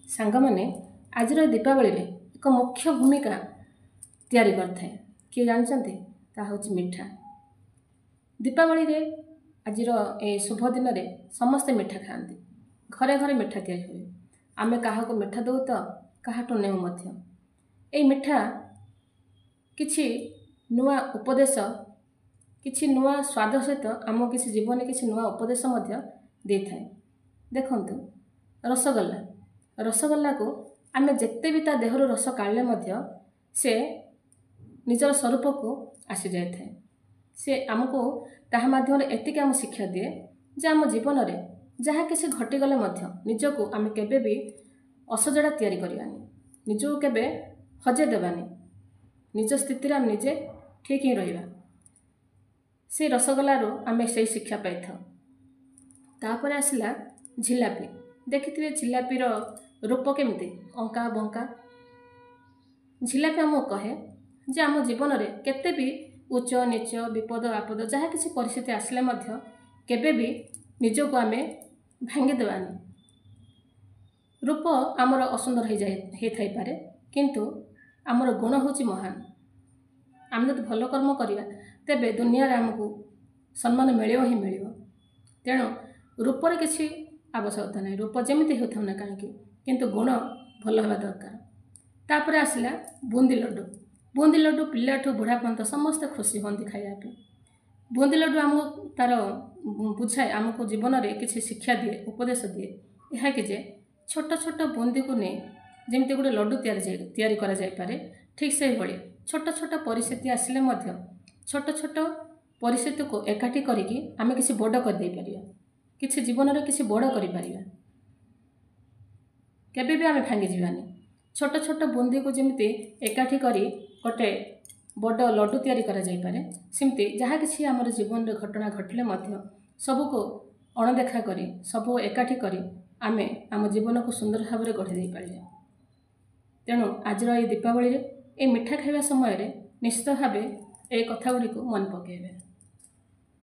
सांगमाने आजिर दीपावली रे एक मुख्य भूमिका तैयारी करथाए किए जानते ता हूँ मिठा। दीपावली रे आजिर ए शुभ दिन रे समस्ते मिठा खाआंती, घरे घरे मिठा तैयारी हुए। आमे काहाको मिठा दऊ तो काहाटो नेउ मध्य। ए मिठा किछि नुआ उपदेश किछि नुआ स्वाद सहित आम किछि जीवन किछि नुआ उपदेश मध्य दे थाए। देखंतु रसगोल्ला रसगोल्ला को आमे जेते भी ता देहर रस काढले मध्य से निजर स्वरूप को आसी जाय थाए। से आमको ताहा माध्यम एतिक आम शिक्षा दिए जे आम जीवन रे जहाँ किसी घटीगले मध्य निजको आम केबे भी असजड़ा तैयारी करियानी, निजको केबे हजे देबानी, निज स्थिति आम निजे ठीक ही रहिबा। से रसगोल्ला रो आमे से शिक्षा पाई था। तापर आसला झिलापी। देखिथिबे झिलापी रो रूप केमती अंका बंका। झिलापी आमको कहे जे आम जीवन रे केते भी उच्च नीच विपद आपद जहाँ किसी परिस्थिति आसले मध्य केबे भी निजको आमे भांगी देवानी। रूप आमर असुंदर हो थाई पारे किंतु आमर गुण होची महान। आम जब भल कर्म करिया तेबे दुनिया रे आमको सम्मान मिलियो ही मिलियो। तेणु रूपर किसी आवश्यकता नहीं, रूप जमिति होथाउ ना काहेकि किंतु गुण भल हवा दरकार। तापर आसला बूंदी लड्डू। बूंदी लड्डू पिलाठू बुढ़ा पर्यंत समस्त खुशी हंती खाइबा पे। बूंदी लड्डू आमको तार बुझाए आमको जीवन रे किसी शिक्षा दिए उपदेश दिए यह कि जे छोट छोट बूंदी को नहीं जमती गोटे लड्डू तैयारी करा जाय पारे ठीक से भली छोट छोट परिस्थिति आसिले मध्य छोट छोट परिस्थिति को एकाठी करिकी आमे किसी बड़ कर दे परिया, किसी जीवन रे किसी बड़ करि परिया। केबे भी आमे भांगी जीवानी। छोट छोट बूंदी को जमती एकाठी करी गोटे बड़ लड्डू तैयारी करा जाय पारे सेमती जहाँ किसी आमर जीवन रे घटना घटले मध्य सबको अणदेखा करी सबको एकाठी करी आमे आम जीवन को सुंदर भाव में गढ़ी दे पारिया। तेणु आजर ये दीपावली रे ए मिठा खाइबा समय रे निश्चित भाव ए कथा गुड़ी को मन पकेबे।